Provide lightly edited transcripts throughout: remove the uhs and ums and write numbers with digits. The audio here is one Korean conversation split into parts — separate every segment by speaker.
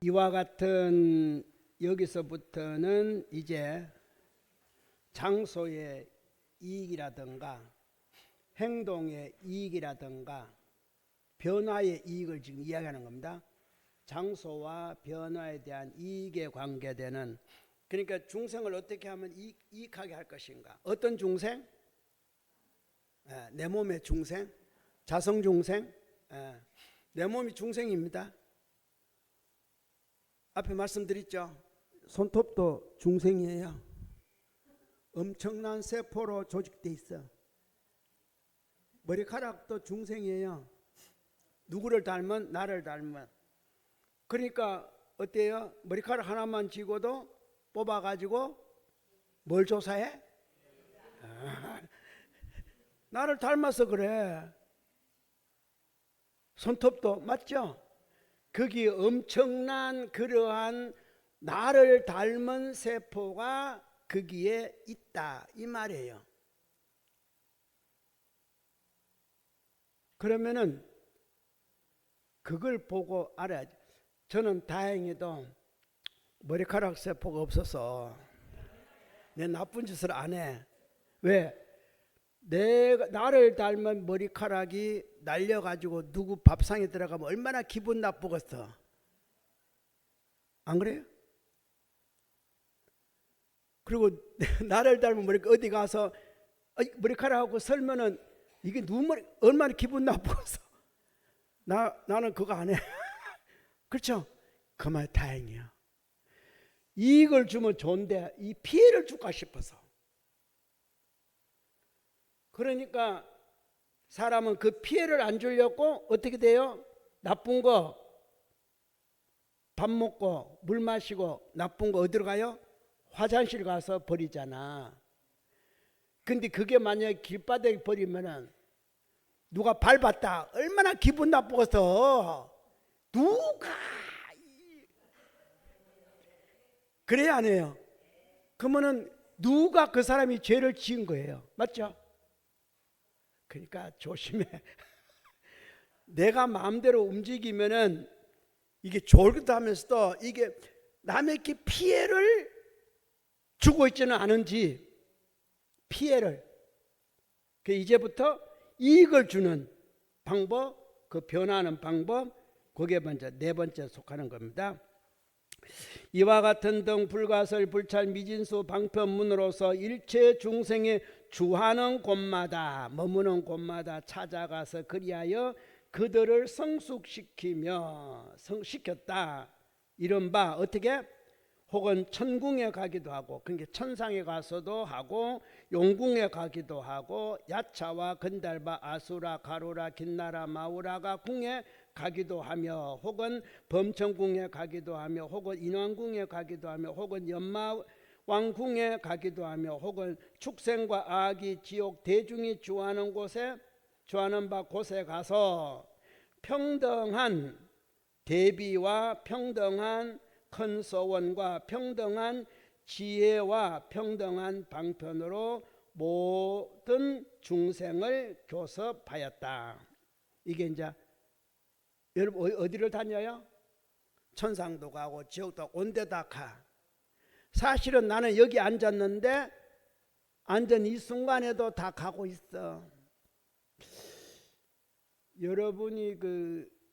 Speaker 1: 이와 같은 여기서부터는 이제 장소의 이익이라든가 행동의 이익이라든가 변화의 이익을 지금 이야기하는 겁니다. 장소와 변화에 대한 이익에 관계되는, 그러니까 중생을 어떻게 하면 이익하게 할 것인가. 어떤 중생? 내 몸의 중생, 자성 중생. 내 몸이 중생입니다. 앞에 말씀드렸죠. 손톱도 중생이에요. 엄청난 세포로 조직돼 있어. 머리카락도 중생이에요. 누구를 닮은? 나를 닮은. 그러니까 어때요? 머리카락 하나만 쥐고도 뽑아가지고 뭘 조사해? 나를 닮아서 그래. 손톱도 맞죠? 거기 엄청난 그러한 나를 닮은 세포가 거기에 있다 이 말이에요. 그러면은 그걸 보고 알아야지. 저는 다행히도 머리카락 세포가 없어서 내 나쁜 짓을 안 해. 왜? 나를 닮은 머리카락이 날려가지고 누구 밥상에 들어가면 얼마나 기분 나쁘겠어. 안 그래요? 그리고 나를 닮은 머리카락 어디 가서 머리카락하고 설면은 이게 누구 머리 얼마나 기분 나쁘겠어. 나는 그거 안 해. 그렇죠? 그 말 다행이야. 이익을 주면 좋은데 이 피해를 줄까 싶어서. 그러니까 사람은 그 피해를 안 주려고 어떻게 돼요? 나쁜 거 밥 먹고 물 마시고 나쁜 거 어디로 가요? 화장실 가서 버리잖아. 근데 그게 만약에 길바닥에 버리면은 누가 밟았다 얼마나 기분 나쁘겠어. 누가 그래야 안 해요. 그러면은 누가 그 사람이 죄를 지은 거예요. 맞죠? 그러니까 조심해. 내가 마음대로 움직이면은 이게 좋을 것 하면서도 이게 남에게 피해를 주고 있지는 않은지 피해를 이제부터 이익을 주는 방법, 그 변화하는 방법, 그게 먼저 네 번째 속하는 겁니다. 이와 같은 등 불가설 불찰 미진수 방편문으로서 일체 중생의 주하는 곳마다 머무는 곳마다 찾아가서 그리하여 그들을 성숙시켰다. 이른바 어떻게? 혹은 천궁에 가기도 하고, 그러니까 천상에 가서도 하고 용궁에 가기도 하고 야차와 건달바 아수라 가루라 긴나라 마우라가 궁에 가기도 하며, 혹은 범천궁에 가기도 하며, 혹은 인왕궁에 가기도 하며, 혹은 연마왕궁에 가기도 하며, 혹은 축생과 아기 지옥 대중이 주하는 바 곳에 가서 평등한 대비와 평등한 큰 서원과 평등한 지혜와 평등한 방편으로 모든 중생을 교섭하였다. 이게 이제 여러분 어디를 다녀요? 천상도 가고 지옥도 온 데다 가. 사실은 나는 여기 앉았는데 앉은 이 순간에도 다 가고 있어. 여러분이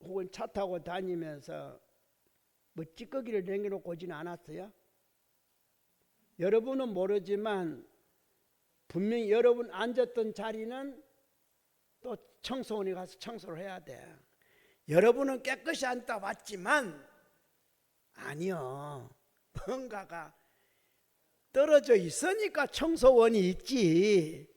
Speaker 1: 혹은 차 타고 다니면서 뭐 찌꺼기를 남겨놓고 오지는 않았어요? 여러분은 모르지만 분명히 여러분 앉았던 자리는 또 청소원이 가서 청소를 해야 돼. 여러분은 깨끗이 앉다 왔지만 아니요, 뭔가가 떨어져 있으니까 청소원이 있지.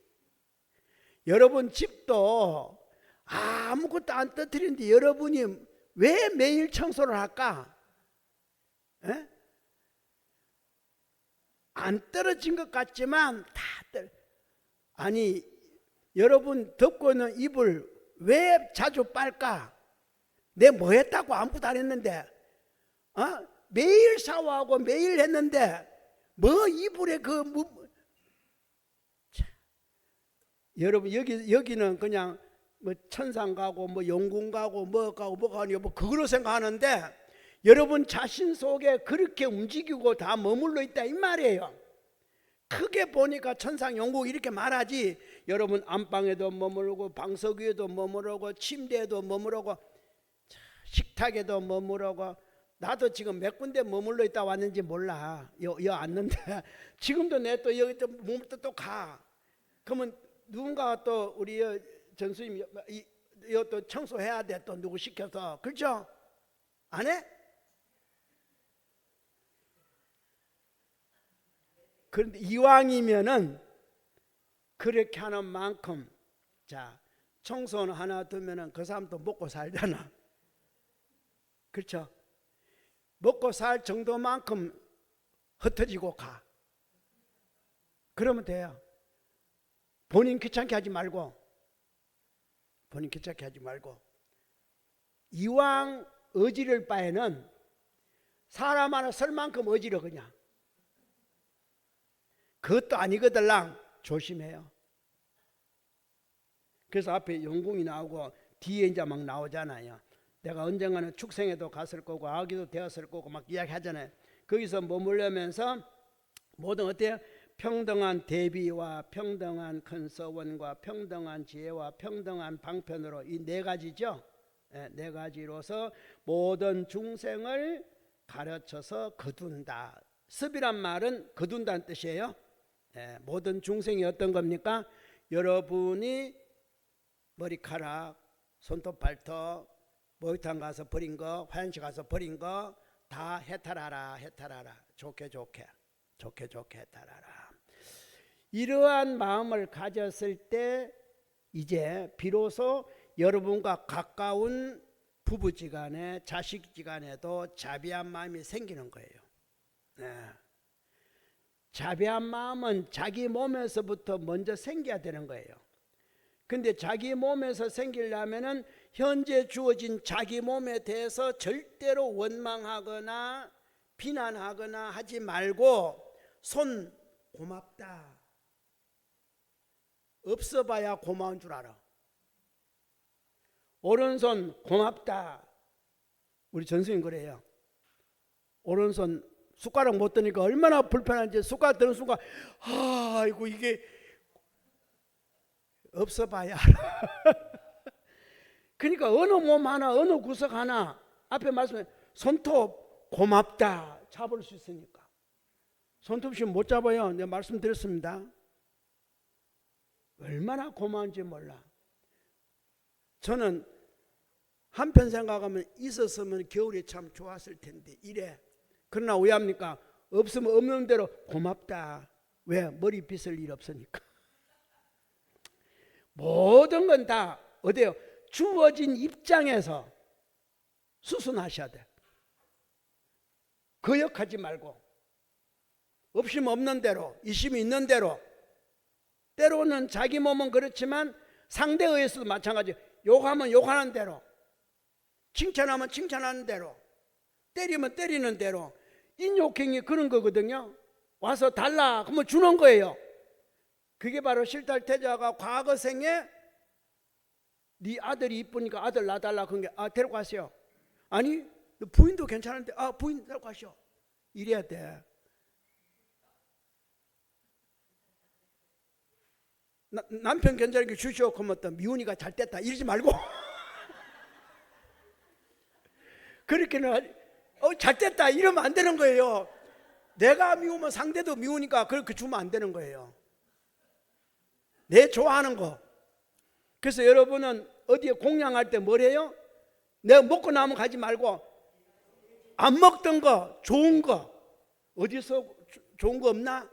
Speaker 1: 여러분 집도 아무것도 안 떨어뜨리는데 여러분이 왜 매일 청소를 할까? 에? 안 떨어진 것 같지만 아니 여러분 덮고 있는 이불 왜 자주 빨까? 내 뭐 했다고 아무것도 안 했는데 매일 샤워하고 매일 했는데 뭐 이불에 여러분 여기는 그냥 뭐 천상 가고 뭐 용궁 가고 뭐 가고 뭐가 아니고 뭐 그걸로 생각하는데 여러분 자신 속에 그렇게 움직이고 다 머물러 있다 이 말이에요. 크게 보니까 천상 영국 이렇게 말하지. 여러분 안방에도 머무르고 방석 위에도 머무르고 침대에도 머무르고 식탁에도 머무르고, 나도 지금 몇 군데 머물러 있다 왔는지 몰라. 여기 왔는데 지금도 내 또 여기 또 머물 또 가. 그러면 누군가 또 우리 전수님 또 청소해야 돼. 또 누구 시켜서. 그렇죠? 안 해? 그런데 이왕이면은 그렇게 하는 만큼, 자, 청소는 하나 두면은 그 사람도 먹고 살잖아. 그렇죠? 먹고 살 정도만큼 흩어지고 가. 그러면 돼요. 본인 귀찮게 하지 말고, 본인 귀찮게 하지 말고, 이왕 어지를 바에는 사람 하나 설 만큼 어지러. 그냥 그것도 아니거들랑 조심해요. 그래서 앞에 영궁이 나오고 뒤에 이제 막 나오잖아요. 내가 언젠가는 축생에도 갔을 거고 아기도 되었을 거고 막 이야기하잖아요. 거기서 머물려면서 모든 어때요? 평등한 대비와 평등한 근서원과 평등한 지혜와 평등한 방편으로 이 네 가지죠. 네 가지로서 모든 중생을 가르쳐서 거둔다. 습이란 말은 거둔다는 뜻이에요. 모든 중생이 어떤 겁니까? 여러분이 머리카락, 손톱, 발톱, 목욕탕 가서 버린 거, 화장실 가서 버린 거 다 해탈하라, 해탈하라. 좋게 해탈하라. 이러한 마음을 가졌을 때 이제 비로소 여러분과 가까운 부부지간에 자식지간에도 자비한 마음이 생기는 거예요. 자비한 마음은 자기 몸에서부터 먼저 생겨야 되는 거예요. 근데 자기 몸에서 생기려면은 현재 주어진 자기 몸에 대해서 절대로 원망하거나 비난하거나 하지 말고, 손 고맙다. 없어봐야 고마운 줄 알아. 오른손 고맙다. 우리 전수님 그래요. 오른손 숟가락 못 드니까 얼마나 불편한지, 숟가락 드는 순간 아이고 이게 없어봐야 알아. 그러니까 어느 몸 하나 어느 구석 하나 앞에 말씀해 손톱 고맙다 잡을 수 있으니까. 손톱 없이 못 잡아요. 내가 말씀드렸습니다. 얼마나 고마운지 몰라. 저는 한편 생각하면 있었으면 겨울에 참 좋았을 텐데 이래. 그러나 왜 합니까? 없으면 없는 대로 고맙다. 왜? 머리 빗을 일 없으니까. 모든 건 다 어때요? 주어진 입장에서 수순하셔야 돼. 거역하지 말고 없으면 없는 대로, 있으면 있는 대로. 때로는 자기 몸은 그렇지만 상대에 의해서도 마찬가지. 욕하면 욕하는 대로, 칭찬하면 칭찬하는 대로, 때리면 때리는 대로. 인욕행위 그런 거거든요. 와서 달라 그러면 주는 거예요. 그게 바로 실탈태자가 과거 생에 네 아들이 이쁘니까 아들 놔달라 그런 게 데리고 가세요. 아니 부인도 괜찮은데 부인 데리고 가시오. 이래야 돼. 남편 괜찮으니까 주시오. 그러면 또 미운이가 잘 됐다 이러지 말고 그렇게는 잘 됐다 이러면 안 되는 거예요. 내가 미우면 상대도 미우니까 그렇게 주면 안 되는 거예요. 내 좋아하는 거. 그래서 여러분은 어디에 공양할 때 뭐래요? 내가 먹고 나면 가지 말고 안 먹던 거 좋은 거 어디서 좋은 거 없나?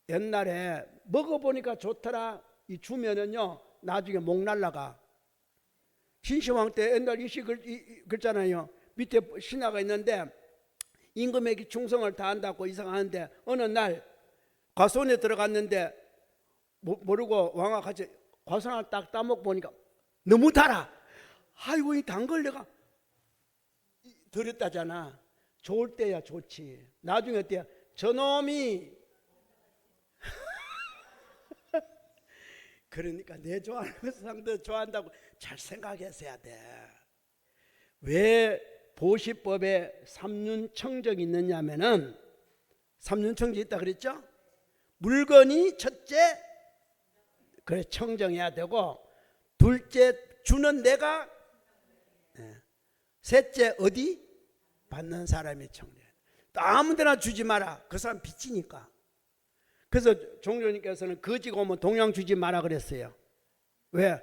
Speaker 1: 옛날에 먹어보니까 좋더라 이 주면은요 나중에 목 날라가. 신시황 때 옛날 이시 글잖아요. 밑에 신하가 있는데 임금에게 충성을 다한다고 이상하는데 어느 날 과수원에 들어갔는데 모르고 왕과 같이 과수원 하나 딱 따먹고 보니까 너무 달아. 아이고 이 단 걸 내가 들였다잖아. 좋을 때야 좋지. 나중에 어때요? 저놈이 그러니까 내 좋아하는 상대 좋아한다고 잘 생각했어야 돼. 왜 보시법에 삼륜청정이 있느냐면은 삼륜청정이 있다 그랬죠? 물건이 첫째 그래 청정해야 되고, 둘째 주는 내가, 셋째 어디? 받는 사람이 청정해야 돼. 또 아무데나 주지 마라. 그 사람 빚지니까. 그래서 종교님께서는 거지가 오면 동양 주지 마라 그랬어요. 왜?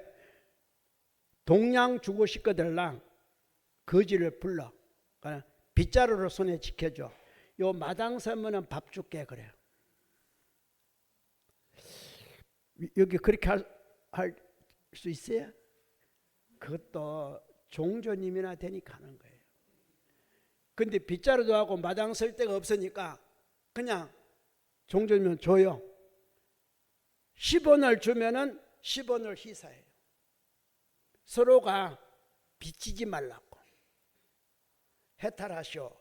Speaker 1: 동양 주고 싶거들랑 거지를 불러. 그러니까 빗자루로 손에 지켜줘. 요 마당 서면은 밥 줄게 그래요. 여기 그렇게 할 수 있어요? 그것도 종교님이나 되니까 하는 거예요. 근데 빗자루도 하고 마당 쓸 데가 없으니까 그냥 종교님은 줘요. 10원을 주면은 10원을 희사해요. 서로가 빚지지 말라고. 해탈하시오.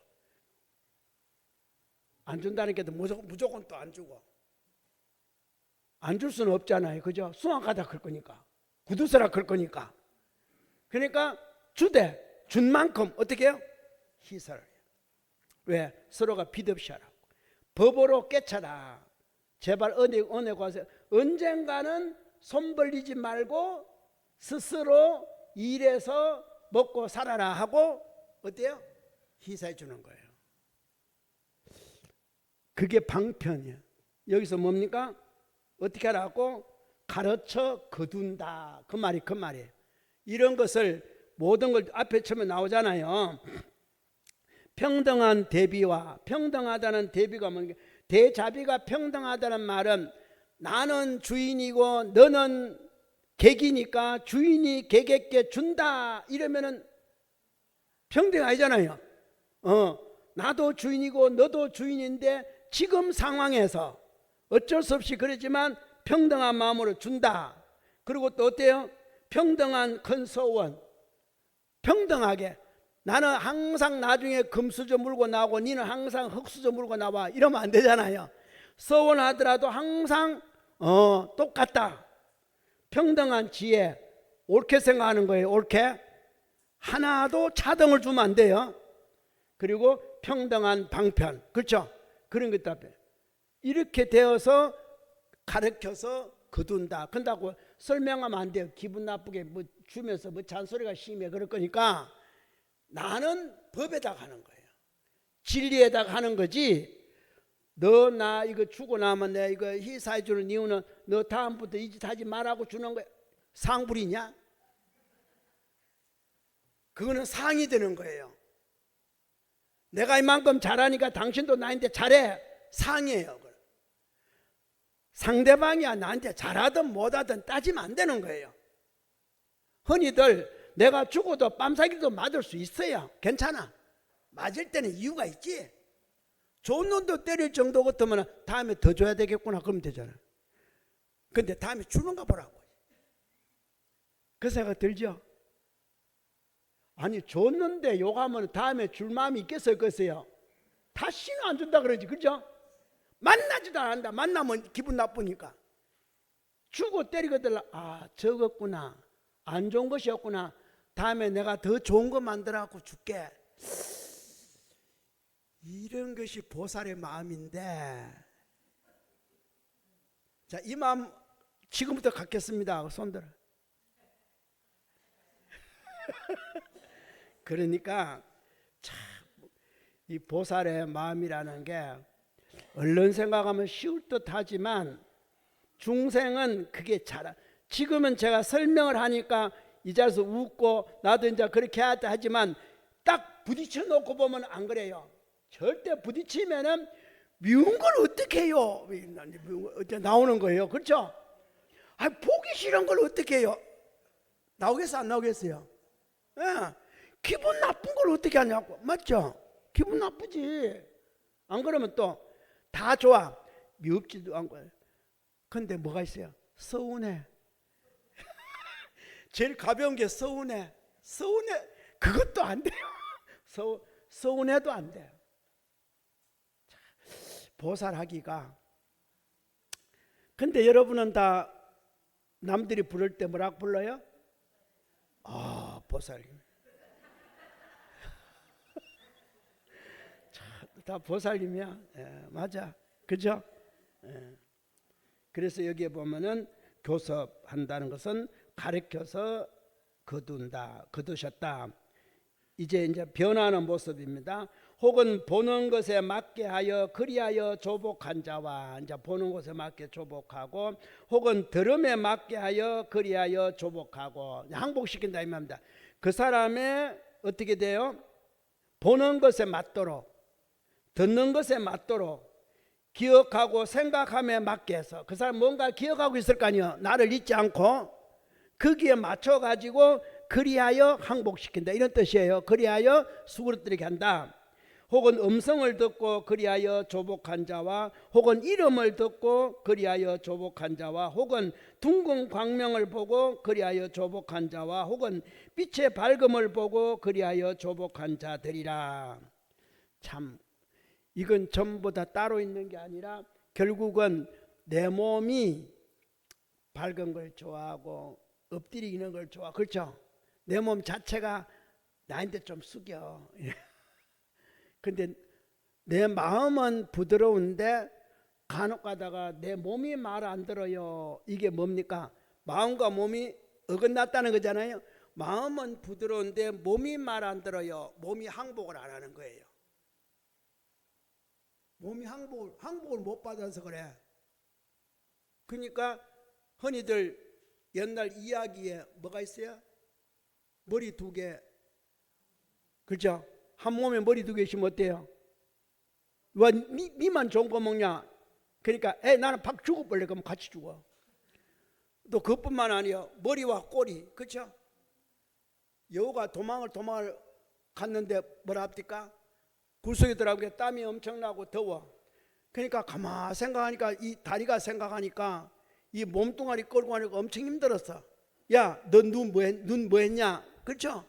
Speaker 1: 안 준다는 게도 무조건 또 안 주고. 안 줄 수는 없잖아요. 그죠? 수학하다 클 거니까. 구두서라 클 거니까. 그러니까 주되 준 만큼 어떻게 해요? 희사를 해요. 왜? 서로가 빚 없이 하라고. 법으로 깨쳐라. 제발 은혜 구하세요. 언젠가는 손 벌리지 말고 스스로 일해서 먹고 살아라 하고 어때요? 희사해 주는 거예요. 그게 방편이에요. 여기서 뭡니까? 어떻게 하라고? 가르쳐 거둔다. 그 말이에요. 이런 것을 모든 걸 앞에 처음에 나오잖아요. 평등한 대비와, 평등하다는 대비가 뭔가, 대자비가 평등하다는 말은 나는 주인이고 너는 객이니까 주인이 객에게 준다 이러면은 평등 아니잖아요. 나도 주인이고 너도 주인인데 지금 상황에서 어쩔 수 없이 그러지만 평등한 마음으로 준다. 그리고 또 어때요? 평등한 컨서원. 평등하게. 나는 항상 나중에 금수저 물고 나오고 니는 항상 흙수저 물고 나와. 이러면 안 되잖아요. 서원하더라도 항상 똑같다. 평등한 지혜. 옳게 생각하는 거예요. 옳게. 하나도 차등을 주면 안 돼요. 그리고 평등한 방편. 그렇죠? 그런 것 앞에. 이렇게 되어서 가르쳐서 거둔다. 그런다고 설명하면 안 돼요. 기분 나쁘게 뭐 주면서 뭐 잔소리가 심해 그럴 거니까 나는 법에다가 하는 거예요. 진리에다가 하는 거지. 너 나 이거 주고 나면 내가 이거 희사해 주는 이유는 너 다음부터 이 짓 하지 말라고 주는 거야. 상불이냐? 그거는 상이 되는 거예요. 내가 이만큼 잘하니까 당신도 나한테 잘해. 상이에요. 상대방이야 나한테 잘하든 못하든 따지면 안 되는 거예요. 흔히들 내가 죽어도 뺨사기도 맞을 수 있어요. 괜찮아. 맞을 때는 이유가 있지. 좋은 놈도 때릴 정도 같으면 다음에 더 줘야 되겠구나 그러면 되잖아. 근데 다음에 주는가 보라고. 그 생각 들죠? 아니 줬는데 욕하면 다음에 줄 마음이 있겠어요? 없겠어요? 다시는 안 준다 그러지. 그죠? 만나지도 않는다. 만나면 기분 나쁘니까. 주고 때리거들 적었구나. 안 좋은 것이었구나. 다음에 내가 더 좋은 거 만들어갖고 줄게. 이런 것이 보살의 마음인데, 자, 이 마음 지금부터 갖겠습니다. 손들어. 그러니까 참 이 보살의 마음이라는 게 얼른 생각하면 쉬울 듯 하지만 중생은 그게 지금은 제가 설명을 하니까 이 자리에서 웃고 나도 이제 그렇게 해야 돼 하지만 딱 부딪혀 놓고 보면 안 그래요. 절대 부딪히면은 미운 걸 어떻게 해요? 나오는 거예요. 그렇죠? 보기 싫은 걸 어떻게 해요? 나오겠어 안 나오겠어요? 예. 기분 나쁜 걸 어떻게 하냐고. 맞죠? 기분 나쁘지. 안 그러면 또 다 좋아. 미흡지도 않고. 근데 뭐가 있어요? 서운해. 제일 가벼운 게 서운해. 그것도 안 돼요. 서운해도 안 돼요. 보살하기가. 근데 여러분은 다 남들이 부를 때 뭐라고 불러요? 보살. 다 보살님이야. 맞아. 그죠? 그래서 여기에 보면은 교섭한다는 것은 가르쳐서 거두셨다. 이제 변하는 모습입니다. 혹은 보는 것에 맞게 하여 그리하여 조복한 자와, 이제 보는 것에 맞게 조복하고, 혹은 들음에 맞게 하여 그리하여 조복하고, 항복시킨다 이 말입니다. 그 사람의 어떻게 돼요? 보는 것에 맞도록, 듣는 것에 맞도록, 기억하고 생각함에 맞게 해서, 그 사람 뭔가 기억하고 있을 거 아니에요. 나를 잊지 않고 거기에 맞춰 가지고 그리하여 항복시킨다 이런 뜻이에요. 그리하여 수그러뜨리게 한다. 혹은 음성을 듣고 그리하여 조복한 자와, 혹은 이름을 듣고 그리하여 조복한 자와, 혹은 둥근 광명을 보고 그리하여 조복한 자와, 혹은 빛의 밝음을 보고 그리하여 조복한 자들이라. 참 이건 전부 다 따로 있는 게 아니라 결국은 내 몸이 밝은 걸 좋아하고 엎드리는 걸 좋아. 그렇죠? 내 몸 자체가 나한테 좀 숙여. 근데 내 마음은 부드러운데 간혹 가다가 내 몸이 말 안 들어요. 이게 뭡니까? 마음과 몸이 어긋났다는 거잖아요. 마음은 부드러운데 몸이 말 안 들어요. 몸이 항복을 안 하는 거예요. 몸이 항복을 못 받아서 그래. 그러니까 흔히들 옛날 이야기에 뭐가 있어요? 머리 두 개. 그렇죠? 한 몸에 머리 두 개 있으면 어때요? 왜 니만 좋은 거 먹냐? 그러니까 나는 팍 죽어버려. 그러면 같이 죽어. 또 그것뿐만 아니에요. 머리와 꼬리. 그렇죠? 여우가 도망을 갔는데 뭐라 합니까? 굴속에 들어가게 땀이 엄청나고 더워. 그러니까 가만 생각하니까 이 다리가 생각하니까 이 몸뚱아리 끌고 가니까 엄청 힘들었어. 야, 너 눈 뭐 했냐? 그렇죠?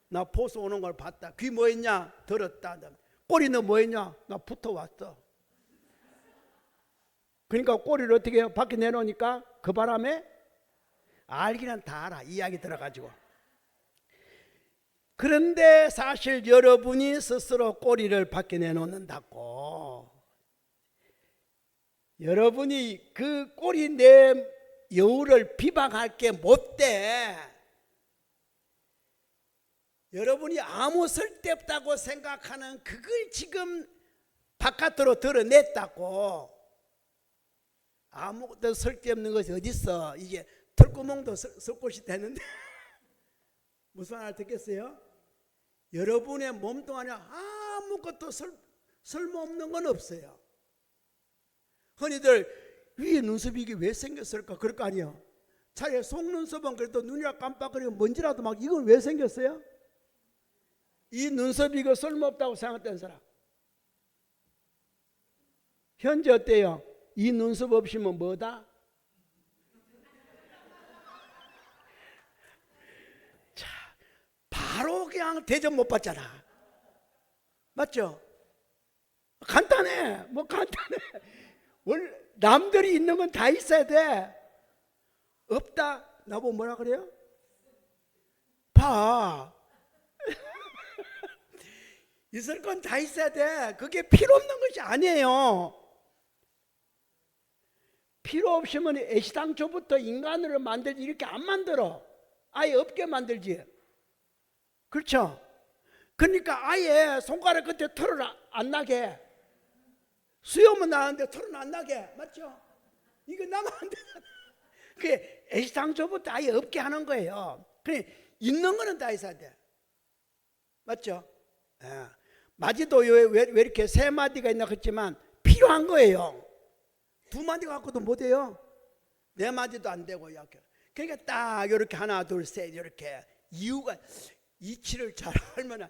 Speaker 1: 나 보스 오는 걸 봤다. 귀 뭐 했냐? 들었다. 꼬리 너 뭐 했냐? 나 붙어왔어. 그러니까 꼬리를 어떻게 해요? 밖에 내놓으니까 그 바람에 알기는 다 알아. 이야기 들어가지고. 그런데 사실 여러분이 스스로 꼬리를 밖에 내놓는다고, 여러분이 그 꼬리 내 여우를 비방할 게 못돼. 여러분이 아무 쓸데없다고 생각하는 그걸 지금 바깥으로 드러냈다고. 아무것도 쓸데없는 것이 어딨어. 이제 털구멍도 쓸 곳이 되는데 무슨 말 듣겠어요? 여러분의 몸뚱아리에 아무것도 쓸모없는 건 없어요. 흔히들 위에 눈썹이 이게 왜 생겼을까? 그럴 거 아니에요. 차라리 속눈썹은 그래도 눈이라 깜빡거리고 먼지라도 막 이건 왜 생겼어요? 이 눈썹이 이거 쓸모없다고 생각했던 사람. 현재 어때요? 이 눈썹 없이면 뭐다? 자, 바로 그냥 대접 못 받잖아. 맞죠? 간단해. 뭐 간단해. 원래 남들이 있는 건 다 있어야 돼. 없다. 나보고 뭐라 그래요? 봐. 있을 건 다 있어야 돼. 그게 필요 없는 것이 아니에요. 필요 없으면 애시당초부터 인간으로 만들지 이렇게 안 만들어. 아예 없게 만들지. 그렇죠? 그러니까 아예 손가락 끝에 털을 안 나게. 수염은 나는데 털은 안 나게. 맞죠? 이거 나면 안 되잖아. 그게 애시당초부터 아예 없게 하는 거예요. 그래, 있는 거는 다 있어야 돼. 맞죠? 예. 마디도 왜 이렇게 세 마디가 있나 했지만 필요한 거예요. 두 마디 갖고도 못해요. 네 마디도 안 되고 이렇게. 그러니까 딱 이렇게 하나 둘 셋 이렇게 이유가 이치를 잘 알면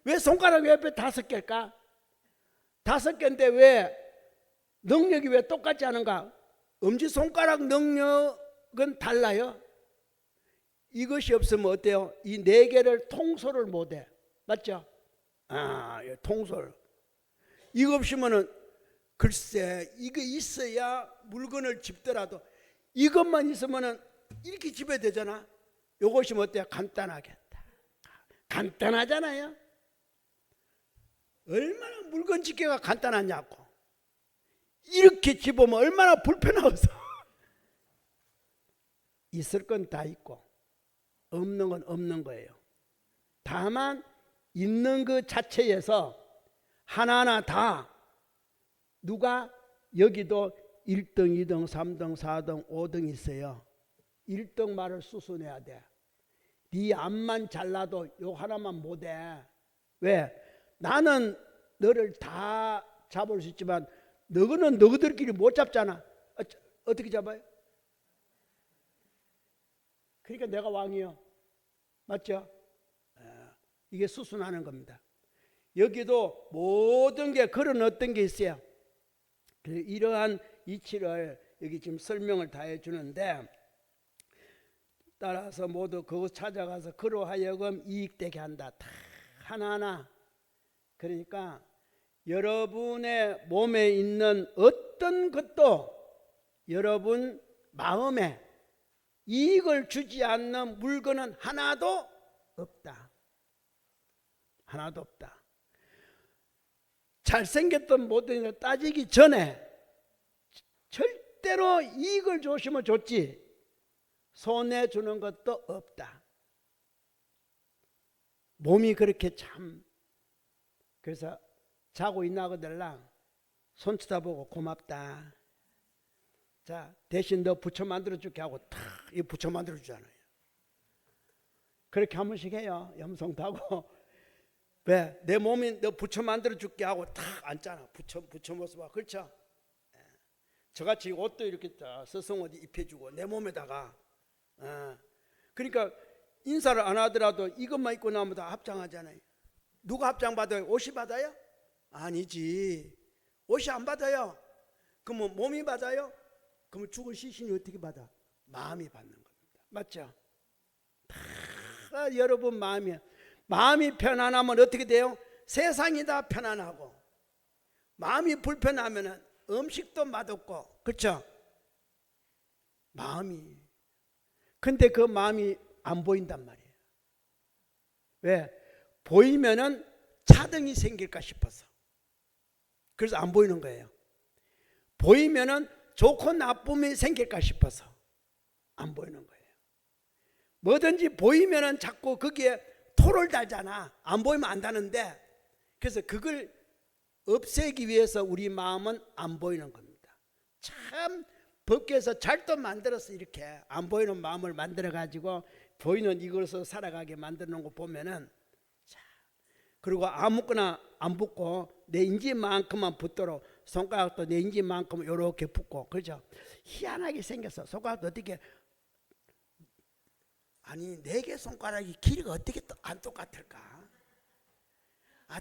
Speaker 1: 왜 손가락 옆에 5개일까? 5개인데 왜 능력이 왜 똑같지 않은가? 엄지손가락 능력은 달라요. 이것이 없으면 어때요? 이 4개를 통솔을 못해. 맞죠? 통솔. 이거 없으면은 글쎄 이거 있어야 물건을 집더라도 이것만 있으면은 이렇게 집어야 되잖아. 요것이 어때요? 간단하게. 간단하잖아요. 얼마나 물건 집기가 간단하냐고. 이렇게 집으면 얼마나 불편하겠어. 있을 건 다 있고 없는 건 없는 거예요. 다만 있는 그 자체에서 하나하나 다 누가 여기도 1등, 2등, 3등, 4등, 5등 있어요. 1등 말을 수순해야 돼. 네 앞만 잘라도 요 하나만 못해. 왜? 나는 너를 다 잡을 수 있지만 너는 너희들끼리 못 잡잖아. 어떻게 잡아요? 그러니까 내가 왕이요. 맞죠? 이게 수순하는 겁니다. 여기도 모든 게 그런 어떤 게 있어요. 이러한 이치를 여기 지금 설명을 다 해주는데, 따라서 모두 그곳 찾아가서 그로 하여금 이익되게 한다. 다 하나하나. 그러니까 여러분의 몸에 있는 어떤 것도 여러분 마음에 이익을 주지 않는 물건은 하나도 없다. 하나도 없다. 잘생겼던 모델을 따지기 전에 절대로 이익을 주시면 좋지 손해 주는 것도 없다. 몸이 그렇게 참. 그래서 자고 있나거들랑 손 쳐다보고 고맙다. 자, 대신 너 부처 만들어줄게 하고 탁 이 부처 만들어주잖아요. 그렇게 한 번씩 해요. 염성도 하고. 왜? 내 몸이 너 부처 만들어줄게 하고 탁 앉잖아. 부처 모습 봐. 그렇죠? 저같이 옷도 이렇게 서성옷 입혀주고 내 몸에다가. 그러니까 인사를 안 하더라도 이것만 입고 나면 다 합장하잖아요. 누가 합장받아요? 옷이 받아요? 아니지. 옷이 안 받아요. 그러면 몸이 받아요? 그러면 죽을 시신이 어떻게 받아? 마음이 받는 겁니다. 맞죠? 다 여러분 마음이 편안하면 어떻게 돼요? 세상이 다 편안하고, 마음이 불편하면 음식도 맛없고. 그렇죠? 마음이. 근데 그 마음이 안 보인단 말이에요. 왜? 보이면은 차등이 생길까 싶어서. 그래서 안 보이는 거예요. 보이면은 좋고 나쁨이 생길까 싶어서 안 보이는 거예요. 뭐든지 보이면은 자꾸 거기에 토를 달잖아. 안 보이면 안 다는데, 그래서 그걸 없애기 위해서 우리 마음은 안 보이는 겁니다. 참 법계에서 잘도 만들어서 이렇게 안 보이는 마음을 만들어 가지고 보이는 이것으로 살아가게 만드는 거 보면은, 자, 그리고 아무거나 안 붙고 내 인지만큼만 붙도록 손가락도 내 인지만큼 이렇게 붙고. 그죠? 희한하게 생겼어. 손가락도 어떻게, 아니 4개 손가락이 길이가 어떻게 안 똑같을까?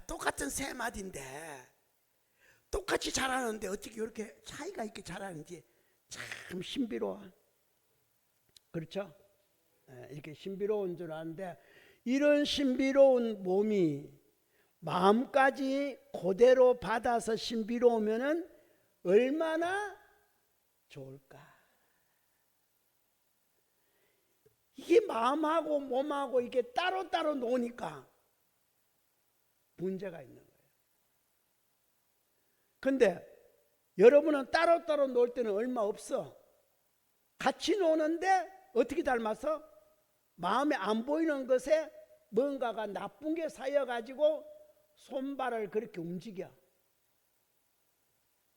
Speaker 1: 똑같은 3마디인데 똑같이 자라는데 어떻게 이렇게 차이가 있게 자라는지 참 신비로워. 그렇죠? 이렇게 신비로운 줄 아는데, 이런 신비로운 몸이 마음까지 그대로 받아서 신비로우면은 얼마나 좋을까? 이게 마음하고 몸하고 이게 따로따로 노니까 문제가 있는 거예요. 근데 여러분은 따로따로 놀 때는 얼마 없어. 같이 노는데 어떻게 닮아서? 마음에 안 보이는 것에 뭔가가 나쁜 게 쌓여가지고 손발을 그렇게 움직여.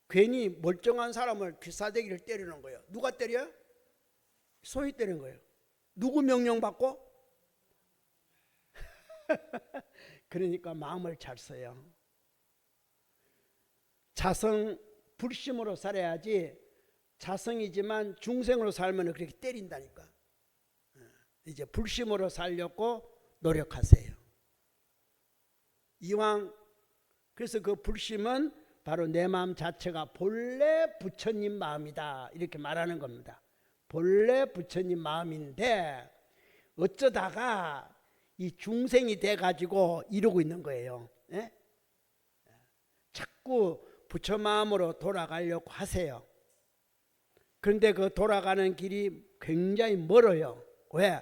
Speaker 1: 괜히 멀쩡한 사람을 귀싸대기를 때리는 거예요. 누가 때려요? 손이 때리는 거예요. 누구 명령받고? 그러니까 마음을 잘 써요. 자성 불심으로 살아야지. 자성이지만 중생으로 살면 그렇게 때린다니까. 이제 불심으로 살려고 노력하세요. 이왕. 그래서 그 불심은 바로 내 마음 자체가 본래 부처님 마음이다, 이렇게 말하는 겁니다. 본래 부처님 마음인데 어쩌다가 이 중생이 돼가지고 이러고 있는 거예요. 예? 자꾸 부처 마음으로 돌아가려고 하세요. 그런데 그 돌아가는 길이 굉장히 멀어요. 왜?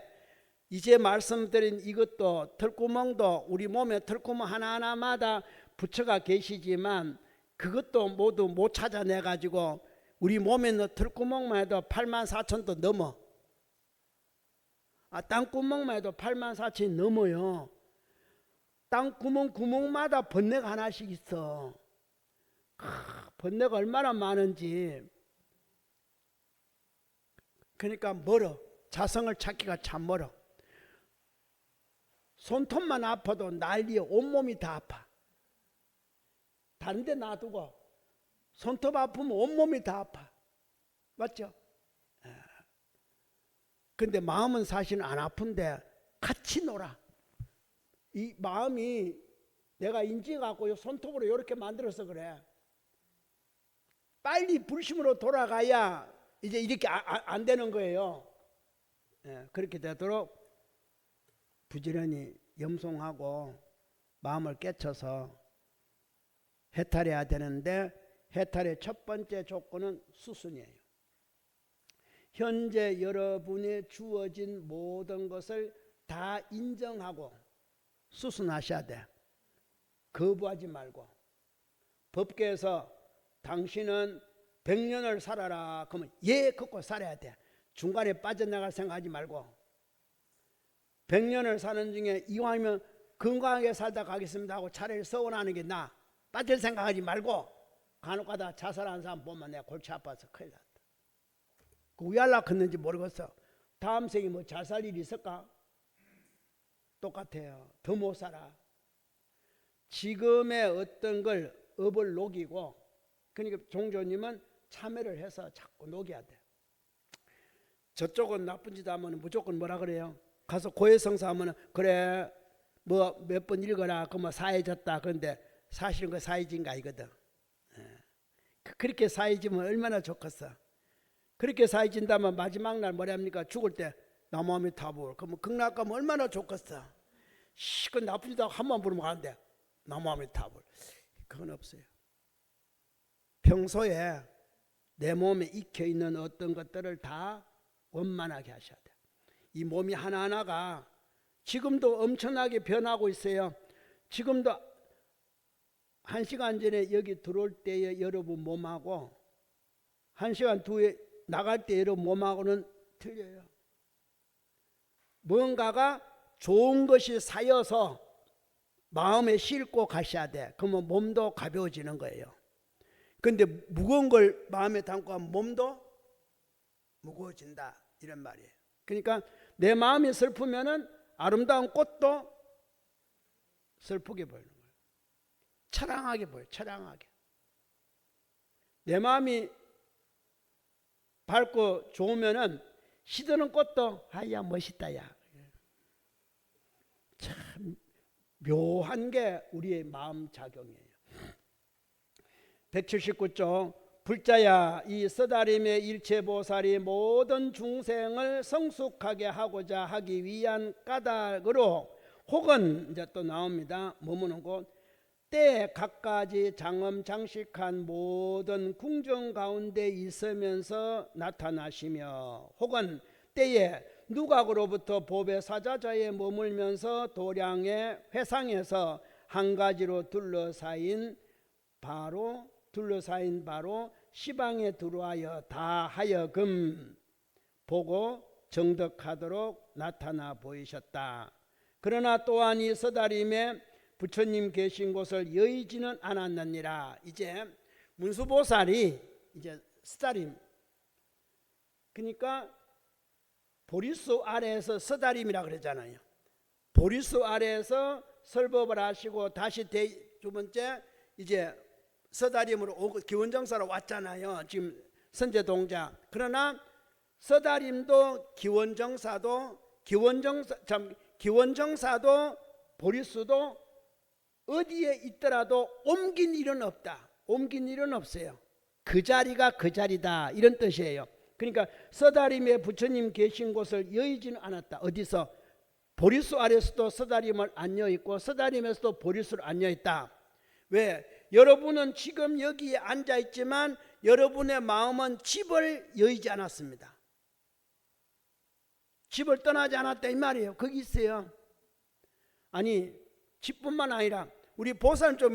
Speaker 1: 이제 말씀드린 이것도 털구멍도, 우리 몸의 털구멍 하나하나마다 부처가 계시지만 그것도 모두 못 찾아내 가지고 우리 몸에 있는 털구멍만 해도 84,000도 넘어. 땅구멍만 해도 84,000이 넘어요. 구멍마다 번뇌가 하나씩 있어. 번뇌가 얼마나 많은지. 그러니까 멀어. 자성을 찾기가 참 멀어. 손톱만 아파도 난리야. 온몸이 다 아파. 다른 데 놔두고 손톱 아프면 온몸이 다 아파. 맞죠? 근데 마음은 사실은 안 아픈데 같이 놀아. 이 마음이 내가 인지해갖고 손톱으로 이렇게 만들어서 그래. 빨리 불심으로 돌아가야 이제 이렇게 안 되는 거예요. 그렇게 되도록 부지런히 염송하고 마음을 깨쳐서 해탈해야 되는데, 해탈의 첫 번째 조건은 수순이에요. 현재 여러분이 주어진 모든 것을 다 인정하고 수순하셔야 돼. 거부하지 말고. 법계에서 당신은 100년을 살아라 그러면 예 걷고 살아야 돼. 중간에 빠져나갈 생각하지 말고. 100년을 사는 중에 이왕이면 건강하게 살다 가겠습니다 하고 차라리 서운하는 게 나아. 빠질 생각하지 말고. 간혹가다 자살하는 사람 보면 내가 골치 아파서 큰일 났다. 왜 하려고 모르겠어. 다음 생에 뭐 잘 살 일이 있을까? 똑같아요. 더 못 살아. 지금의 어떤 걸 업을 녹이고, 그러니까 종조님은 참회를 해서 자꾸 녹여야 돼. 저쪽은 나쁜 짓 하면 무조건 뭐라 그래요? 가서 고해성사 하면 그래 뭐 몇 번 읽어라 그러면 사해졌다. 그런데 사실은 그 사해진 거 아니거든. 그렇게 사해지면 얼마나 좋겠어. 그렇게 사해진다면 마지막 날 뭐랍니까? 죽을 때 나무아미 타불 그러면 극락 가면 얼마나 좋겠어. 그 나쁜 짓 하고 한 번 부르면 가는데 나무아미 타불 그건 없어요. 평소에 내 몸에 익혀있는 어떤 것들을 다 원만하게 하셔야 돼. 이 몸이 하나하나가 지금도 엄청나게 변하고 있어요. 지금도 1시간 전에 여기 들어올 때의 여러분 몸하고 1시간 후에 나갈 때 여러분 몸하고는 틀려요. 뭔가가 좋은 것이 쌓여서 마음에 싣고 가셔야 돼. 그러면 몸도 가벼워지는 거예요. 근데 무거운 걸 마음에 담고 하면 몸도 무거워진다 이런 말이에요. 그러니까 내 마음이 슬프면은 아름다운 꽃도 슬프게 보이는 거예요. 처량하게 보여요. 처량하게. 내 마음이 밝고 좋으면은 시드는 꽃도 아야 멋있다 야. 참 묘한 게 우리의 마음 작용이에요. 179쪽 불자야 이 서다림의 일체보살이 모든 중생을 성숙하게 하고자 하기 위한 까닭으로 혹은 이제 또 나옵니다. 머무는 곳 때 갖가지 장엄 장식한 모든 궁정 가운데 있으면서 나타나시며 혹은 때에 누각으로부터 법의 사자자에 머물면서 도량의 회상에서 한 가지로 둘러싸인 바로 시방에 들어와여 다 하여금 보고 정덕하도록 나타나 보이셨다. 그러나 또한 이 서다림에 부처님 계신 곳을 여의지는 않았느니라. 이제 문수보살이 이제 서다림, 그러니까 보리수 아래에서 서다림이라 그러잖아요. 보리수 아래에서 설법을 하시고 다시 두 번째 이제 서다림으로 오고 기원정사로 왔잖아요. 지금 선제동자. 그러나 서다림도 기원정사도 보리수도 어디에 있더라도 옮긴 일은 없다. 옮긴 일은 없어요. 그 자리가 그 자리다 이런 뜻이에요. 그러니까 서다림에 부처님 계신 곳을 여의지는 않았다. 어디서? 보리수 아래서도 서다림을 안 여있고 서다림에서도 보리수를 안 여있다. 왜? 여러분은 지금 여기에 앉아있지만 여러분의 마음은 집을 여의지 않았습니다. 집을 떠나지 않았다 이 말이에요. 거기 있어요. 아니 집뿐만 아니라 우리 보살은 좀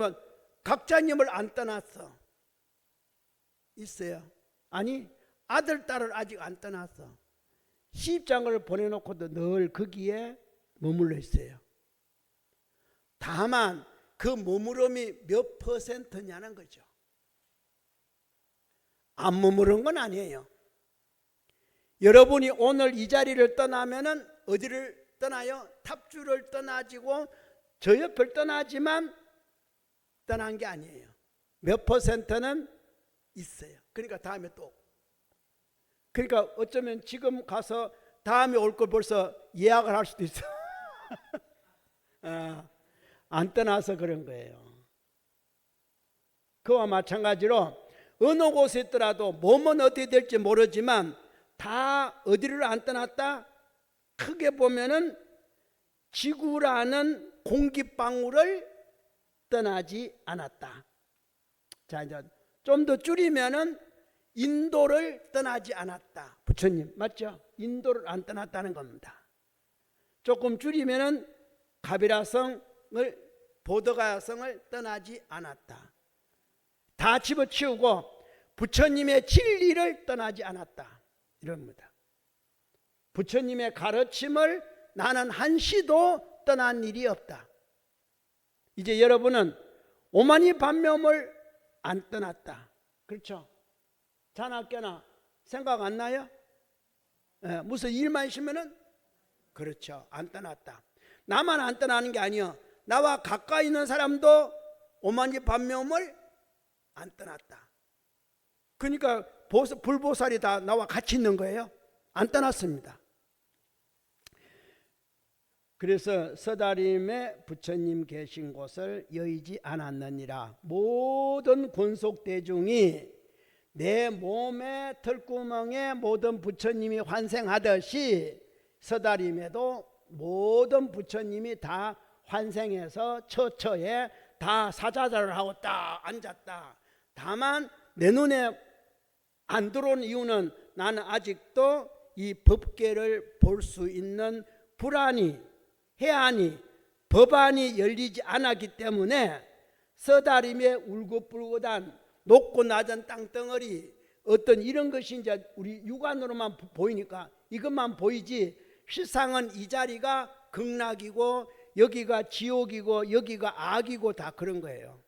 Speaker 1: 각자님을 안 떠났어. 있어요? 아니, 아들, 딸을 아직 안 떠났어. 시집장을 보내놓고도 늘 거기에 머물러 있어요. 다만 그 머무름이 몇 퍼센트냐는 거죠. 안 머무른 건 아니에요. 여러분이 오늘 이 자리를 떠나면은 어디를 떠나요? 탑주를 떠나지고 저 옆을 떠나지만 떠난 게 아니에요. 몇 퍼센트는 있어요. 그러니까 다음에 또, 그러니까 어쩌면 지금 가서 다음에 올 걸 벌써 예약을 할 수도 있어. 안 떠나서 그런 거예요. 그와 마찬가지로 어느 곳에 있더라도 몸은 어떻게 될지 모르지만 다 어디를 안 떠났다? 크게 보면은 지구라는 공기방울을 떠나지 않았다. 자, 이제 좀 더 줄이면은 인도를 떠나지 않았다. 부처님 맞죠? 인도를 안 떠났다는 겁니다. 조금 줄이면은 가비라성을, 보더가성을 떠나지 않았다. 다 집어치우고 부처님의 진리를 떠나지 않았다. 이럽니다. 부처님의 가르침을 나는 한시도 떠난 일이 없다. 이제 여러분은 오만이 반면을 안 떠났다. 그렇죠? 자나 깨나 생각 안 나요? 무슨 일만 있으면은 그렇죠. 안 떠났다. 나만 안 떠나는 게 아니요. 나와 가까이 있는 사람도 오만이 반면을 안 떠났다. 그러니까 불보살이 다 나와 같이 있는 거예요. 안 떠났습니다. 그래서 서다림에 부처님 계신 곳을 여의지 않았느니라. 모든 권속대중이 내 몸의 털구멍에 모든 부처님이 환생하듯이 서다림에도 모든 부처님이 다 환생해서 처처에 다 사자자를 하고 딱 앉았다. 다만 내 눈에 안 들어온 이유는 나는 아직도 이 법계를 볼 수 있는 불안이, 해안이, 법안이 열리지 않았기 때문에 서다림의 울긋불긋한 높고 낮은 땅덩어리, 어떤 이런 것이 이제 우리 육안으로만 보이니까 이것만 보이지, 실상은 이 자리가 극락이고 여기가 지옥이고 여기가 악이고 다 그런 거예요.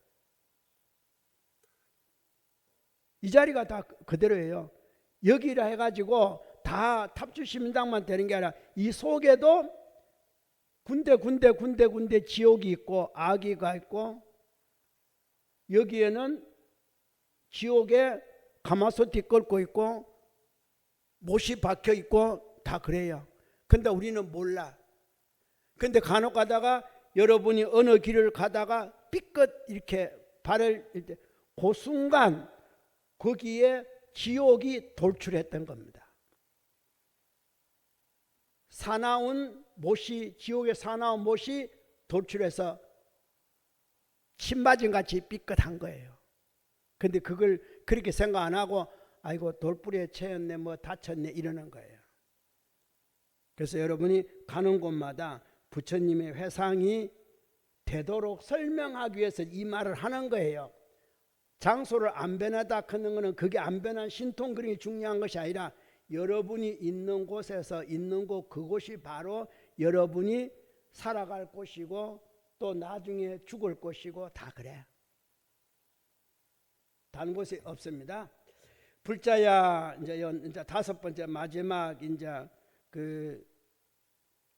Speaker 1: 이 자리가 다 그대로예요. 여기라 해가지고 다 탑주시민당만 되는 게 아니라 이 속에도 군데 지옥이 있고 악이가 있고, 여기에는 지옥에 가마솥이 끓고 있고 못이 박혀 있고 다 그래요. 근데 우리는 몰라. 근데 간혹 가다가 여러분이 어느 길을 가다가 삐끗 이렇게 발을 이렇게 그 순간 거기에 지옥이 돌출했던 겁니다. 사나운 못이, 지옥의 사나운 못이 돌출해서 침맞은 같이 삐끗한 거예요. 근데 그걸 그렇게 생각 안 하고 아이고 돌뿌리에 채였네, 뭐 다쳤네 이러는 거예요. 그래서 여러분이 가는 곳마다 부처님의 회상이 되도록 설명하기 위해서 이 말을 하는 거예요. 장소를 안 변하다 하는 것은 그게 안 변한 신통 그림이 중요한 것이 아니라 여러분이 있는 곳에서 있는 곳, 그곳이 바로 여러분이 살아갈 곳이고 또 나중에 죽을 곳이고 다 그래. 다른 곳이 없습니다. 불자야 이제 다섯 번째 마지막 이제 그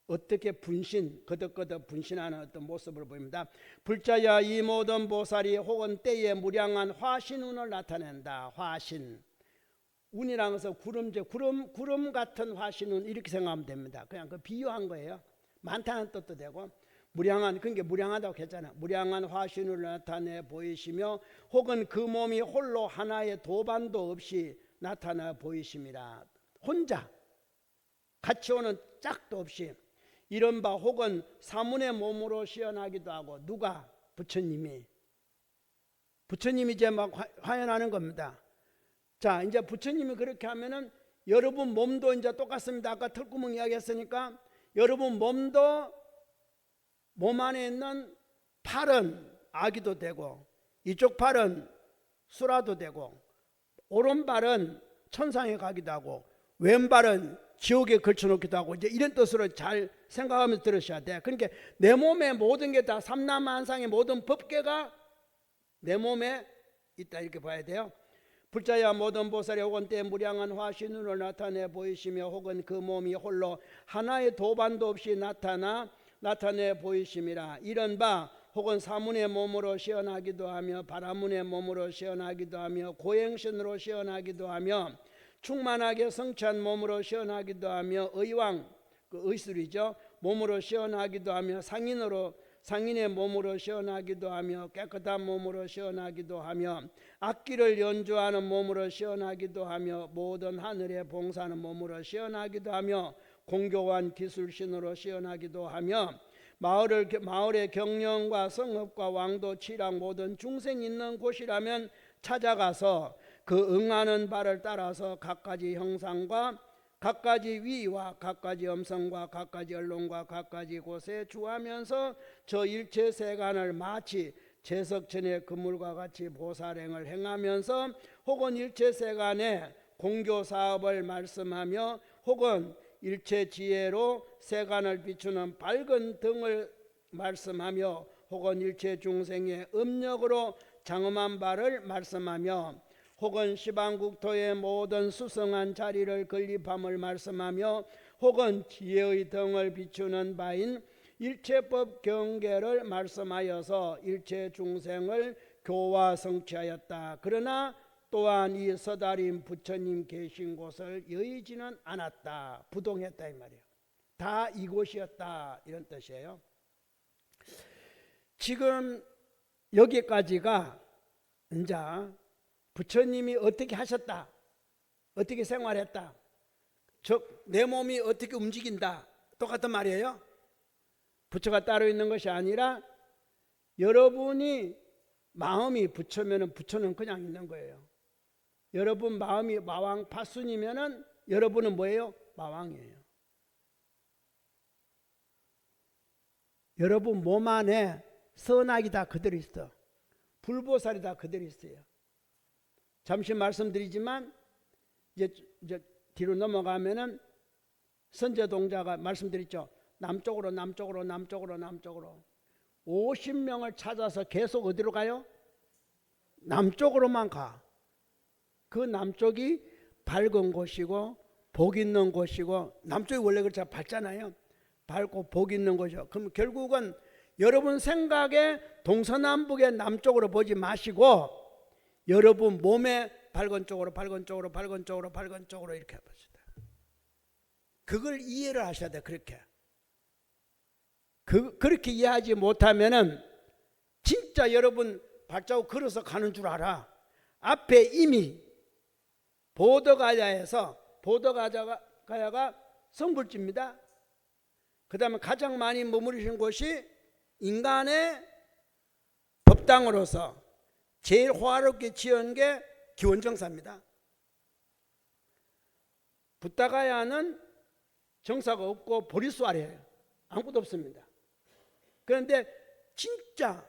Speaker 1: 어떻게 분신, 거듭거듭 분신하는 어떤 모습을 보입니다. 불자야 이 모든 보살이 혹은 때에 무량한 화신운을 나타낸다. 화신. 운이라는 것은 구름제, 구름 같은 화신운 이렇게 생각하면 됩니다. 그냥 그 비유한 거예요. 많다는 뜻도 되고 무량한, 그게 무량하다고 했잖아요. 무량한 화신을 나타내 보이시며 혹은 그 몸이 홀로 하나의 도반도 없이 나타나 보이심이라. 혼자 같이 오는 짝도 없이 이른바 혹은 사문의 몸으로 시연하기도 하고. 누가? 부처님이 이제 막 화연하는 겁니다. 자, 이제 부처님이 그렇게 하면은 여러분 몸도 이제 똑같습니다. 아까 털구멍 이야기했으니까 여러분 몸도 몸 안에 있는 팔은 아기도 되고 이쪽 발은 수라도 되고 오른발은 천상에 가기도 하고 왼발은 지옥에 걸쳐놓기도 하고 이제 이런 뜻으로 잘 생각하면서 들으셔야 돼. 그러니까 내 몸의 모든 게 다 삼라만상의 모든 법계가 내 몸에 있다 이렇게 봐야 돼요. 불자야 모든 보살이 혹은 때 무량한 화신으로 나타내 보이시며 혹은 그 몸이 홀로 하나의 도반도 없이 나타내 보이심이라. 이런 바 혹은 사문의 몸으로 시연하기도 하며 바라문의 몸으로 시연하기도 하며 고행신으로 시연하기도 하며 충만하게 성취한 몸으로 시연하기도 하며 의왕 그 의술이죠. 몸으로 시연하기도 하며 상인의 몸으로 시연하기도 하며 깨끗한 몸으로 시연하기도 하며 악기를 연주하는 몸으로 시연하기도 하며 모든 하늘에 봉사하는 몸으로 시연하기도 하며 공교한 기술신으로 시연하기도 하며 마을의 경영과 성읍과 왕도 칠랑 모든 중생 있는 곳이라면 찾아가서 그 응하는 바를 따라서 각가지 형상과 각가지 위와 각가지 음성과 각가지 언론과 각가지 곳에 주하면서 저 일체 세간을 마치 제석천의 그물과 같이 보살행을 행하면서 혹은 일체 세간에 공교 사업을 말씀하며 혹은 일체 지혜로 세간을 비추는 밝은 등을 말씀하며 혹은 일체 중생의 음력으로 장엄한 바를 말씀하며 혹은 시방국토의 모든 수성한 자리를 건립함을 말씀하며 혹은 지혜의 등을 비추는 바인 일체법 경계를 말씀하여서 일체 중생을 교화 성취하였다. 그러나 또한 이 서다림 부처님 계신 곳을 여의지는 않았다. 부동했다 이 말이에요. 다 이곳이었다 이런 뜻이에요. 지금 여기까지가 이제 부처님이 어떻게 하셨다, 어떻게 생활했다, 즉 내 몸이 어떻게 움직인다 똑같은 말이에요. 부처가 따로 있는 것이 아니라 여러분이 마음이 부처면은 부처는 그냥 있는 거예요. 여러분 마음이 마왕 파순이면은 여러분은 뭐예요? 마왕이에요. 여러분 몸 안에 선악이 다 그대로 있어. 불보살이 다 그대로 있어요. 잠시 말씀드리지만 이제 뒤로 넘어가면은 선제동자가 말씀드렸죠. 남쪽으로 50명을 찾아서 계속 어디로 가요? 남쪽으로만 가. 그 남쪽이 밝은 곳이고 복 있는 곳이고, 남쪽이 원래 그렇죠, 밝잖아요. 밝고 복 있는 곳이요. 그럼 결국은 여러분 생각에 동서남북의 남쪽으로 보지 마시고 여러분 몸의 밝은 쪽으로 이렇게 해봅시다. 그걸 이해를 하셔야 돼. 그렇게 이해하지 못하면은 진짜 여러분 발자국 걸어서 가는 줄 알아. 앞에 이미 보더가야가 성불지입니다. 그 다음에 가장 많이 머무르신 곳이 인간의 법당으로서 제일 호화롭게 지은 게 기원정사입니다. 붓다가야는 정사가 없고 보리수 아래예요. 아무것도 없습니다. 그런데 진짜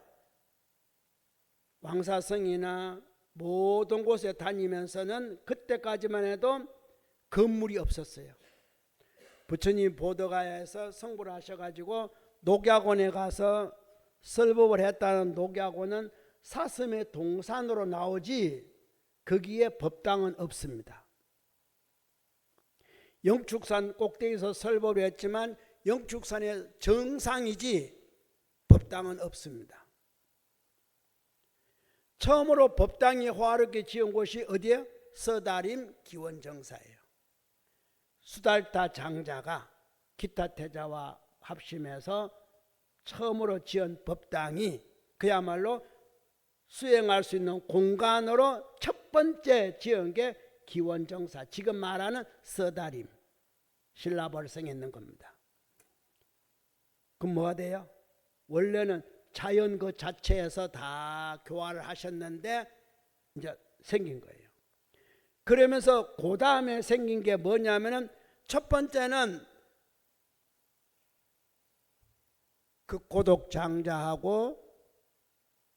Speaker 1: 왕사성이나 모든 곳에 다니면서는 그때까지만 해도 건물이 없었어요. 부처님 보더가야에서 성불을 하셔가지고 녹약원에 가서 설법을 했다는 녹약원은 사슴의 동산으로 나오지 거기에 법당은 없습니다. 영축산 꼭대기에서 설법을 했지만 영축산의 정상이지 법당은 없습니다. 처음으로 법당이 호화롭게 지은 곳이 어디예요? 서다림 기원정사예요. 수달타 장자가 기타 태자와 합심해서 처음으로 지은 법당이 그야말로 수행할 수 있는 공간으로 첫 번째 지은 게 기원정사, 지금 말하는 서다림 신라벌성에 있는 겁니다. 그럼 뭐가 돼요? 원래는 자연 그 자체에서 다 교화를 하셨는데 이제 생긴 거예요. 그러면서 그 다음에 생긴 게 뭐냐면은 첫 번째는 그 고독장자하고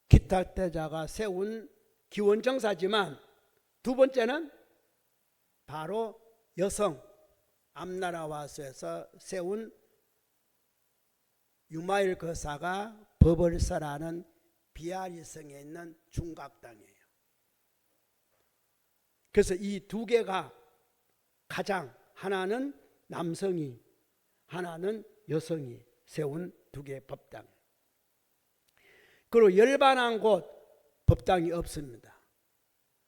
Speaker 1: 기탁대자가 세운 기원정사지만 두 번째는 바로 여성 암나라와서에서 세운 유마일 거사가 버벌사라는 비아리성에 있는 중각당이에요. 그래서 이 두 개가 가장, 하나는 남성이, 하나는 여성이 세운 두 개의 법당. 그리고 열반한 곳 법당이 없습니다.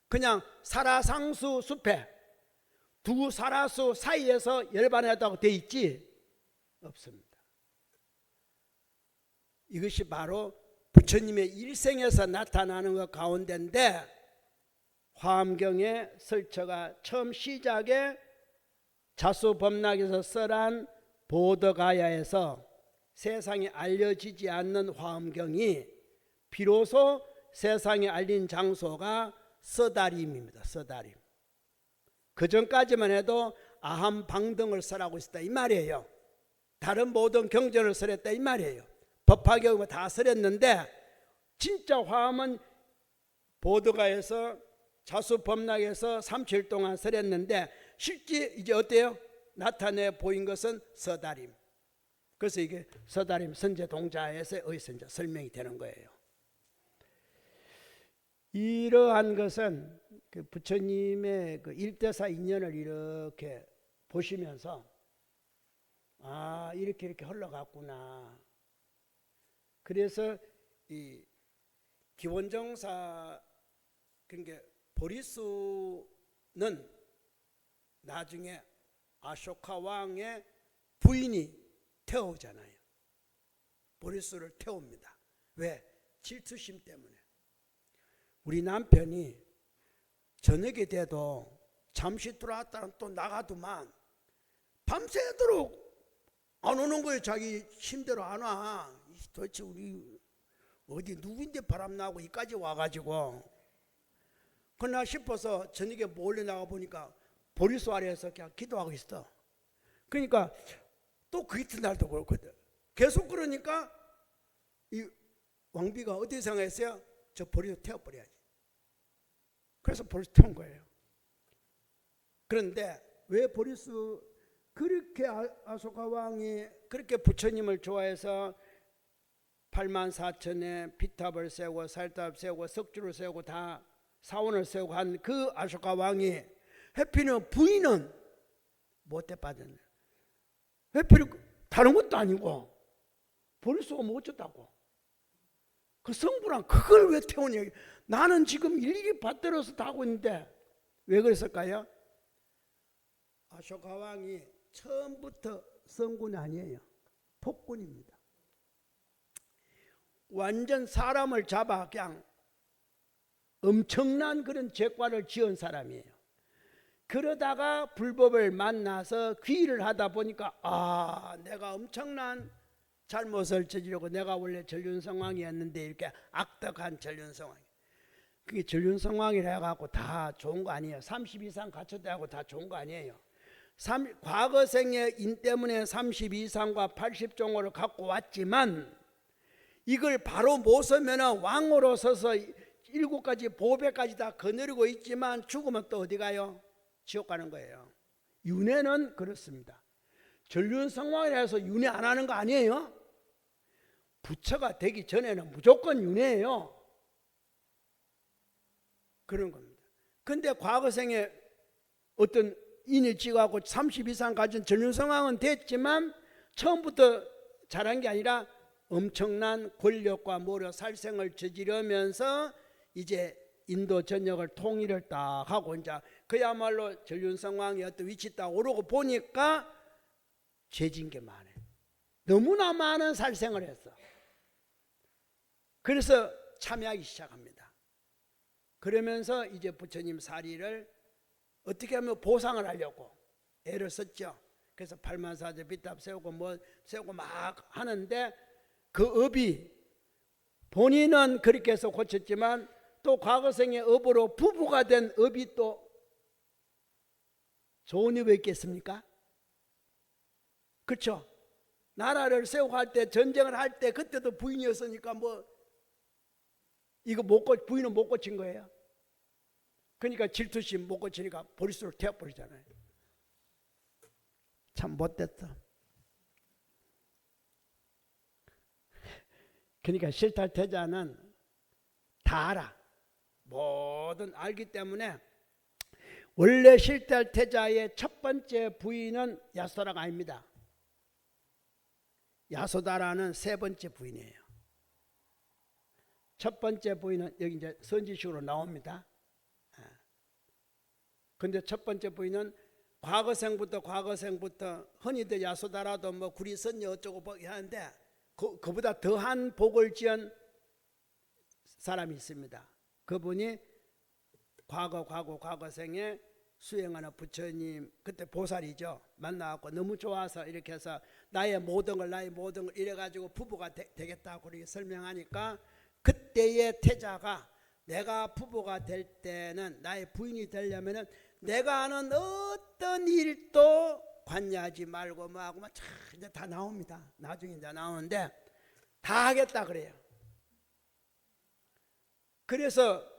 Speaker 1: 그냥 사라상수 숲에 두 사라수 사이에서 열반했다고 돼 있지 없습니다. 이것이 바로 부처님의 일생에서 나타나는 것 가운데인데, 화엄경의 설처가 처음 시작에 자수법락에서 써란 보더가야에서 세상에 알려지지 않는 화엄경이 비로소 세상에 알린 장소가 서다림입니다. 서다림. 그 전까지만 해도 아함방등을 설하고 있었다 이 말이에요. 다른 모든 경전을 설했다 이 말이에요. 법화경을 다 설했는데 진짜 화엄은 보더가에서 자수법락에서 37 동안 설했는데 실제 이제 어때요? 나타내 보인 것은 서다림. 그래서 이게 서다림 선제동자에서 어디서 이제 설명이 되는 거예요. 이러한 것은 그 부처님의 그 일대사 인연을 이렇게 보시면서 이렇게 흘러갔구나. 그래서 이 기원정사, 그러니까 보리수는 나중에 아쇼카 왕의 부인이 태우잖아요. 보리수를 태웁니다. 왜? 질투심 때문에. 우리 남편이 저녁이 돼도 잠시 들어왔다가 또 나가더만 밤새도록 안 오는 거예요. 자기 힘대로 안 와. 도대체 우리 어디 누구인데 바람나고 이까지 와가지고. 그러나 싶어서 저녁에 몰래 나가 보니까 보리수 아래에서 그냥 기도하고 있어. 그러니까 또 그 이튿날도 그렇거든. 계속 그러니까 이 왕비가 어떻게 생각했어요? 저 보리수 태워버려야지. 그래서 보리수 태운 거예요. 그런데 왜 보리수, 그렇게 아소카 왕이 그렇게 부처님을 좋아해서 84,000에 비탑을 세우고 살탑 세우고 석주를 세우고 다 사원을 세우고 한 그 아소카 왕이 해피는 부인은 못돼 빠졌네. 해피는 다른 것도 아니고 보리수가 뭐 어쩌다고. 그 성부랑 그걸 왜 태우냐. 나는 지금 일일이 받들어서 다 하고 있는데 왜 그랬을까요? 아쇼카 왕이 처음부터 성군이 아니에요. 폭군입니다. 완전 사람을 잡아 그냥 엄청난 그런 죄과를 지은 사람이에요. 그러다가 불법을 만나서 귀의를 하다 보니까 내가 엄청난 잘못을 저지르고 내가 원래 전륜성왕이었는데 이렇게 악덕한 전륜성왕. 그게 전륜성왕이라 해갖고 다 좋은 거 아니에요. 30 이상 갖췄다고 다 좋은 거 아니에요. 과거 생의 인 때문에 30 이상과 80종호를 갖고 왔지만 이걸 바로 못 서면 왕으로 서서 7가지 보배까지 다 거느리고 있지만 죽으면 또 어디 가요? 지옥 가는 거예요. 윤회는 그렇습니다. 전륜성왕이라 해서 윤회 안 하는 거 아니에요. 부처가 되기 전에는 무조건 윤회예요. 그런 겁니다. 근데 과거 생에 어떤 인을 찍어갖고 30 이상 가진 전륜성왕은 됐지만 처음부터 잘한 게 아니라 엄청난 권력과 모려 살생을 저지르면서 이제 인도 전역을 통일을 딱 하고 이제 그야말로 전륜성왕이 어떤 위치 딱 오르고 보니까 죄진 게 많아요. 너무나 많은 살생을 했어. 그래서 참여하기 시작합니다. 그러면서 이제 부처님 사리를 어떻게 하면 보상을 하려고 애를 썼죠. 그래서 84제 비탑 세우고 뭐 세우고 막 하는데 그 업이 본인은 그렇게 해서 고쳤지만 또 과거생의 업으로 부부가 된 업이 또 좋은 업이 있겠습니까? 그렇죠? 나라를 세우고 할 때 전쟁을 할 때 그때도 부인이었으니까 뭐 이거 부인은 못 고친 거예요. 그러니까 질투심 못 고치니까 보리수로 태워버리잖아요. 참 못됐어. 그러니까 실탈태자는 다 알아. 뭐든 알기 때문에 원래 실탈태자의 첫 번째 부인은 야소다라가 아닙니다. 야소다라는 세 번째 부인이에요. 첫 번째 부인은 여기 이제 선지식으로 나옵니다. 근데 첫 번째 부인은 과거생부터 흔히들 야소다라도 뭐 구리 선녀 어쩌고 하는데 그보다 더한 복을 지은 사람이 있습니다. 그분이 과거생에 수행하는 부처님, 그때 보살이죠. 만나갖고 너무 좋아서 이렇게 해서 나의 모든 걸 이래가지고 부부가 되겠다고 그렇게 설명하니까 그때의 태자가 내가 부부가 될 때는 나의 부인이 되려면은 내가 하는 어떤 일도 관여하지 말고 뭐하고 이제 다 나옵니다. 나중에 이제 나오는데 다 하겠다 그래요. 그래서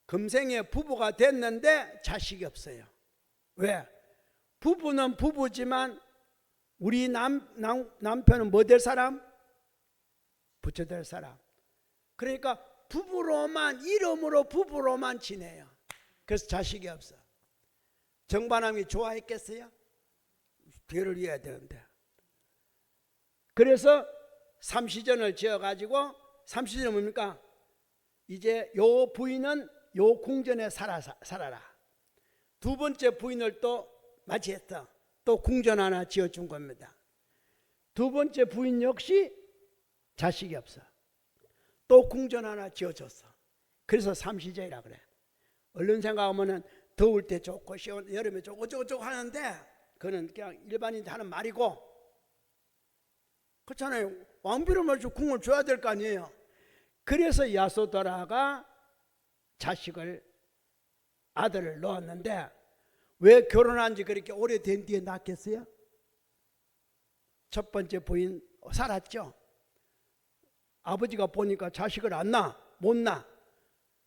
Speaker 1: 금생에 부부가 됐는데 자식이 없어요. 왜? 부부는 부부지만 우리 남편은 뭐 될 사람? 부처 될 사람. 그러니까 이름으로 부부로만 지내요. 그래서 자식이 없어. 정반함이 좋아했겠어요? 죄를 이어야 되는데. 그래서 삼시전을 지어가지고, 삼시전은 뭡니까? 이제 요 부인은 요 궁전에 살아라. 두 번째 부인을 또 맞이했어. 또 궁전 하나 지어준 겁니다. 두 번째 부인 역시 자식이 없어. 또 궁전 하나 지어줬어. 그래서 삼시제이라 그래. 얼른 생각하면은 더울 때 좋고 시원 여름에 좋고 어쩌고 하는데 그는 그냥 일반인들 하는 말이고, 그렇잖아요. 왕비를 말고 궁을 줘야 될 거 아니에요. 그래서 야소다라가 아들을 낳았는데 왜 결혼한 지 그렇게 오래된 뒤에 낳겠어요? 첫 번째 부인 살았죠. 아버지가 보니까 자식을 안 낳아, 못 낳아.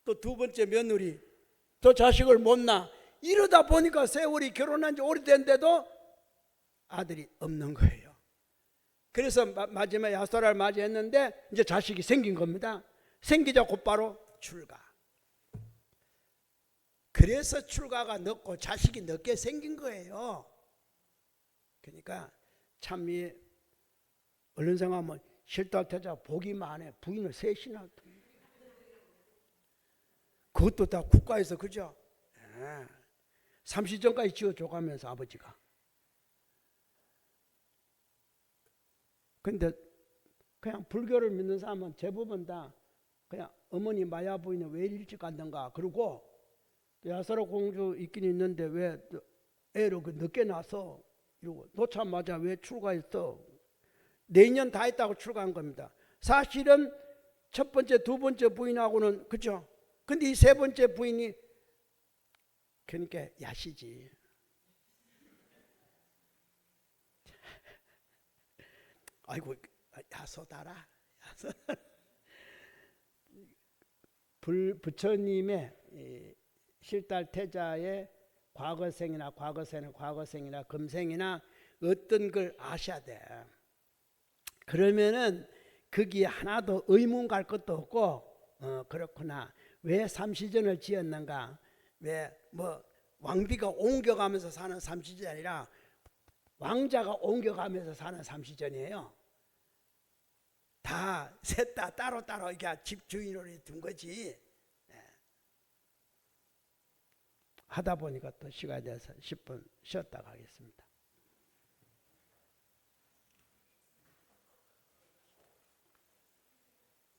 Speaker 1: 또 두 번째 며느리 또 자식을 못 낳아. 이러다 보니까 세월이 결혼한 지 오래된데도 아들이 없는 거예요. 그래서 마지막에 야소다라를 맞이했는데 이제 자식이 생긴 겁니다. 생기자 곧바로 출가. 그래서 출가가 늦고 자식이 늦게 생긴 거예요. 그러니까 참 얼른 생각하면 실탈태자 복이 많아. 부인을 셋이나. 그것도 다 국가에서, 그죠? 삼시전까지 지어줘가면서 아버지가. 근데 그냥 불교를 믿는 사람은 대부분 다 그냥 어머니 마야 부인은 왜 일찍 갔는가. 그리고 야소라 공주 있긴 있는데 왜 애를 늦게 낳아서 이러고 놓자마자 왜 출가했어. 내년 다 했다고 출가한 겁니다. 사실은 첫 번째, 두 번째 부인하고는, 그죠? 근데 이 세 번째 부인이 그러니까 야시지. 아이고 야소다라. 부처님의 실탈태자의 과거생이나 금생이나 어떤 걸 아셔야 돼. 그러면은 거기에 하나도 의문 갈 것도 없고, 그렇구나. 왜 삼시전을 지었는가? 왜 뭐 왕비가 옮겨가면서 사는 삼시전이 아니라 왕자가 옮겨가면서 사는 삼시전이에요. 다 셋 다 따로따로 이렇게 집 주인으로 둔 거지. 하다 보니까 또 시간이 돼서 10분 쉬었다 가겠습니다.